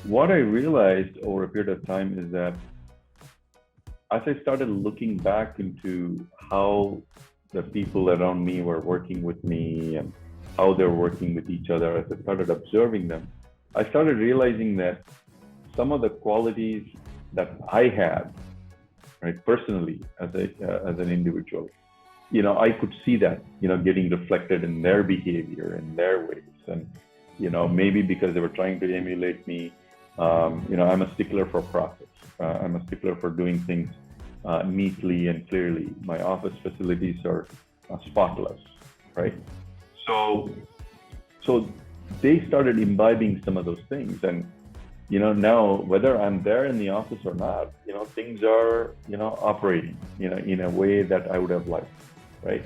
what I realized over a period of time is that as I started looking back into how the people around me were working with me and how they're working with each other, as I started observing them, I started realizing that some of the qualities that I had, right, personally as an individual, I could see that, getting reflected in their behavior and their ways. And, maybe because they were trying to emulate me, I'm a stickler for process. I'm a stickler for doing things neatly and clearly. My office facilities are spotless, right? So they started imbibing some of those things. And, now whether I'm there in the office or not, things are, operating, in a way that I would have liked, right?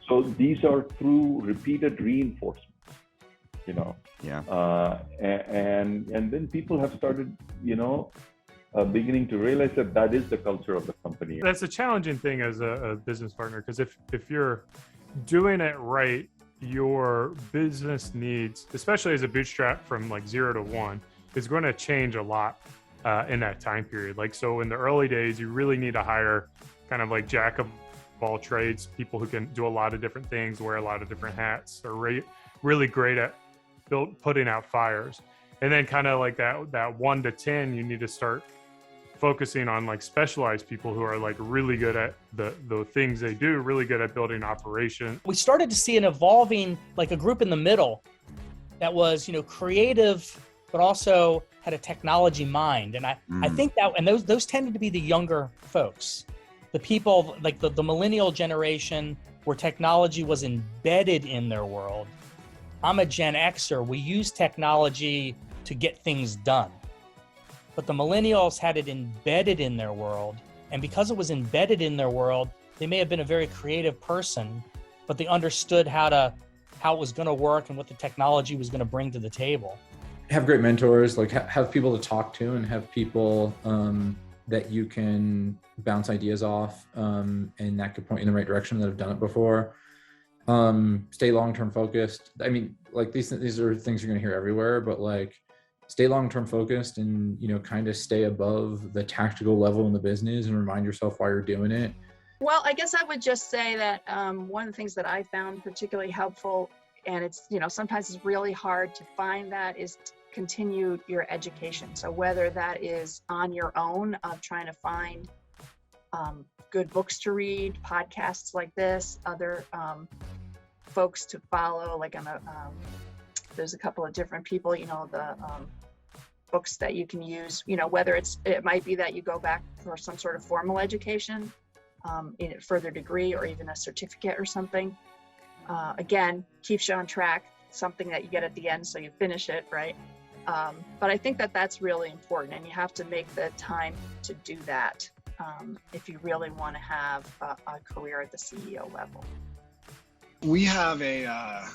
So these are through repeated reinforcements, Yeah. And then people have started, beginning to realize that is the culture of the company. That's a challenging thing as a business partner, because if you're doing it right, your business needs, especially as a bootstrap from like 0 to 1, is going to change a lot in that time period. Like, so in the early days, you really need to hire kind of like jack of all trades, people who can do a lot of different things, wear a lot of different hats, are really great at putting out fires. And then kind of like that 1 to 10, you need to start focusing on like specialized people who are like really good at the things they do, really good at building operation. We started to see an evolving, like a group in the middle that was, creative, but also had a technology mind. And I think that, and those tended to be the younger folks, the people like the millennial generation where technology was embedded in their world. I'm a Gen Xer. We use technology to get things done. But the millennials had it embedded in their world. And because it was embedded in their world, they may have been a very creative person, but they understood how it was going to work and what the technology was going to bring to the table. Have great mentors, like have people to talk to and have people that you can bounce ideas off and that could point you in the right direction that have done it before. Stay long-term focused. I mean, like these are things you're going to hear everywhere, but like stay long-term focused and, kind of stay above the tactical level in the business and remind yourself why you're doing it. Well, I guess I would just say that one of the things that I found particularly helpful, and it's, sometimes it's really hard to find that, is to continue your education. So whether that is on your own of trying to find good books to read, podcasts like this, other folks to follow, like there's a couple of different people, the books that you can use, whether it might be that you go back for some sort of formal education, in a further degree or even a certificate or something. Again, keeps you on track, something that you get at the end so you finish it, right? But I think that that's really important, and you have to make the time to do that if you really want to have a career at the CEO level. We have I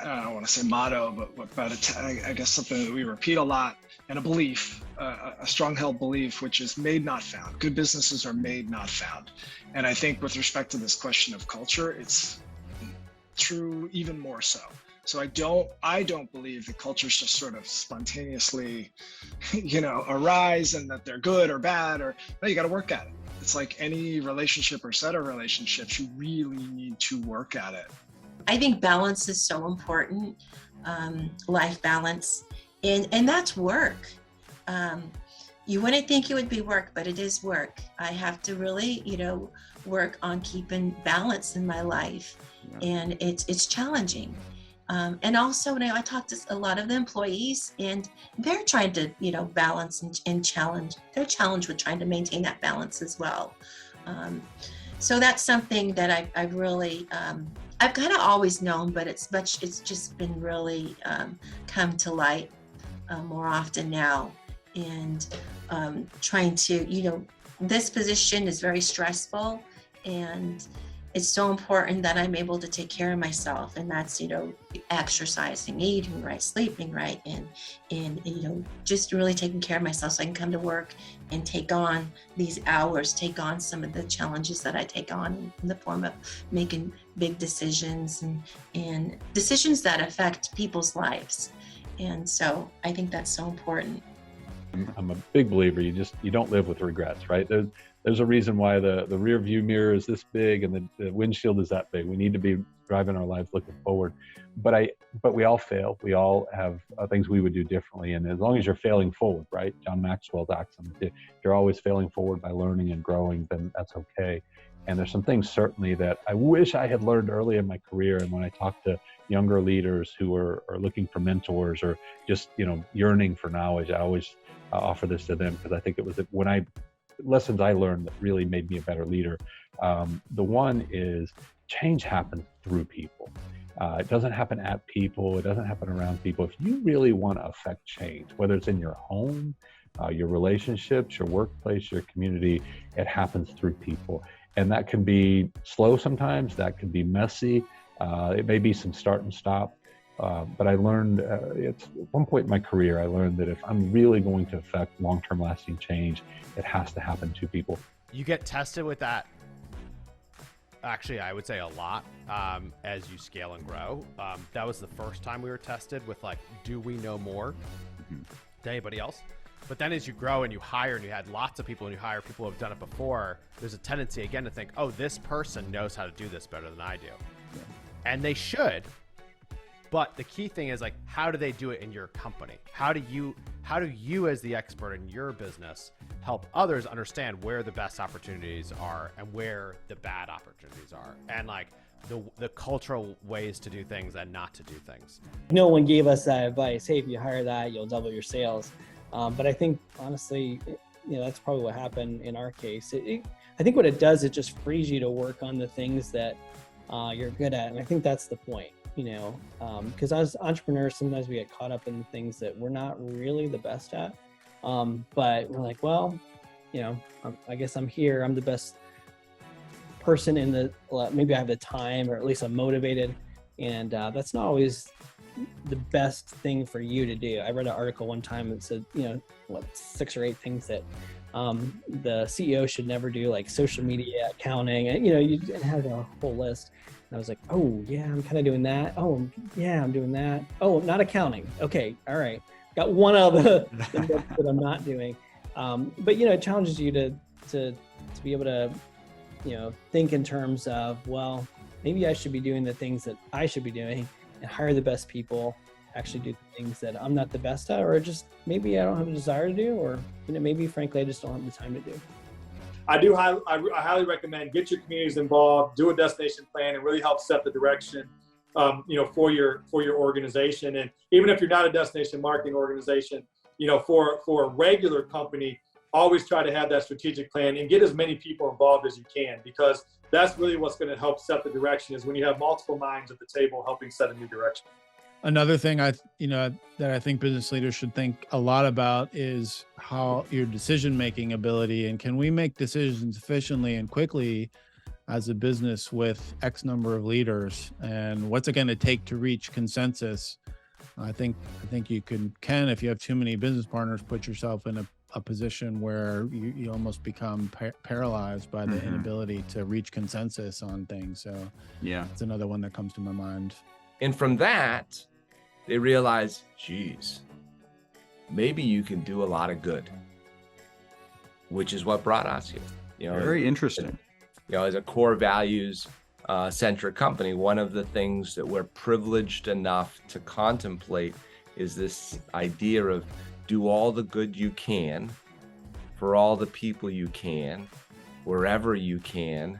don't want to say motto, but I guess something that we repeat a lot, and a belief, a strong held belief, which is made, not found. Good businesses are made, not found. And I think with respect to this question of culture, it's true even more so. So I don't believe that cultures just sort of spontaneously, arise and that they're good or bad, or no, you got to work at it. It's like any relationship or set of relationships, you really need to work at it. I think balance is so important, life balance, and that's work. You wouldn't think it would be work, but it is work. I have to really, work on keeping balance in my life, and it's challenging. And also, I talk to a lot of the employees, and they're trying to, balance and challenge. They're challenged with trying to maintain that balance as well. So that's something that I've really, I've kind of always known, but it's just been really come to light more often now. And trying to, this position is very stressful, and it's so important that I'm able to take care of myself, and that's, exercising, eating right, sleeping right, and just really taking care of myself so I can come to work and take on these hours, take on some of the challenges that I take on in the form of making big decisions and decisions that affect people's lives. And so I think that's so important. I'm a big believer. You don't live with regrets, right? There's a reason why the rear view mirror is this big and the windshield is that big. We need to be driving our lives looking forward. But we all fail. We all have things we would do differently. And as long as you're failing forward, right? John Maxwell talks on it. If you're always failing forward by learning and growing, then that's okay. And there's some things certainly that I wish I had learned early in my career. And when I talk to younger leaders who are looking for mentors or just, yearning for knowledge, I always offer this to them, because I think it was lessons I learned that really made me a better leader. The one is change happens through people. It doesn't happen at people. It doesn't happen around people. If you really want to affect change, whether it's in your home, your relationships, your workplace, your community, it happens through people. And that can be slow sometimes. That can be messy. It may be some start and stop. But I learned, at one point in my career, I learned that if I'm really going to affect long-term lasting change, it has to happen to people. You get tested with that. Actually, I would say a lot as you scale and grow. That was the first time we were tested with do we know more than anybody else? But then as you grow and you hire and you had lots of people and you hire people who have done it before, there's a tendency again to think, oh, this person knows how to do this better than I do. Yeah. And they should. But the key thing is how do they do it in your company? How do you as the expert in your business help others understand where the best opportunities are and where the bad opportunities are, and the cultural ways to do things and not to do things? No one gave us that advice. Hey, if you hire that, you'll double your sales. But I think honestly, that's probably what happened in our case. I think what it does, it just frees you to work on the things that you're good at, and I think that's the point. Because as entrepreneurs, sometimes we get caught up in things that we're not really the best at. But we're like, well, I guess I'm here. I'm the best person maybe I have the time, or at least I'm motivated. And that's not always the best thing for you to do. I read an article one time that said, 6 or 8 things that the CEO should never do, like social media, accounting, and, you had a whole list. And I was like, oh yeah, I'm kind of doing that. Oh yeah, I'm doing that. Oh, not accounting. Okay, all right. Got one of the that I'm not doing. But it challenges you to be able to, think in terms of, well, maybe I should be doing the things that I should be doing, and hire the best people, actually do the things that I'm not the best at, or just maybe I don't have a desire to do, or maybe frankly I just don't have the time to do. I highly recommend get your communities involved, do a destination plan, and really help set the direction, for your organization. And even if you're not a destination marketing organization, for a regular company, always try to have that strategic plan and get as many people involved as you can, because that's really what's going to help set the direction, is when you have multiple minds at the table helping set a new direction. Another thing that I think business leaders should think a lot about is how your decision-making ability, and can we make decisions efficiently and quickly as a business with X number of leaders, and what's it going to take to reach consensus? I think you can, if you have too many business partners, put yourself in a position where you almost become paralyzed by the inability to reach consensus on things. So yeah, it's another one that comes to my mind. And from that, they realize, geez, maybe you can do a lot of good, which is what brought us here. Very interesting. As a core values centric company, one of the things that we're privileged enough to contemplate is this idea of do all the good you can for all the people you can, wherever you can,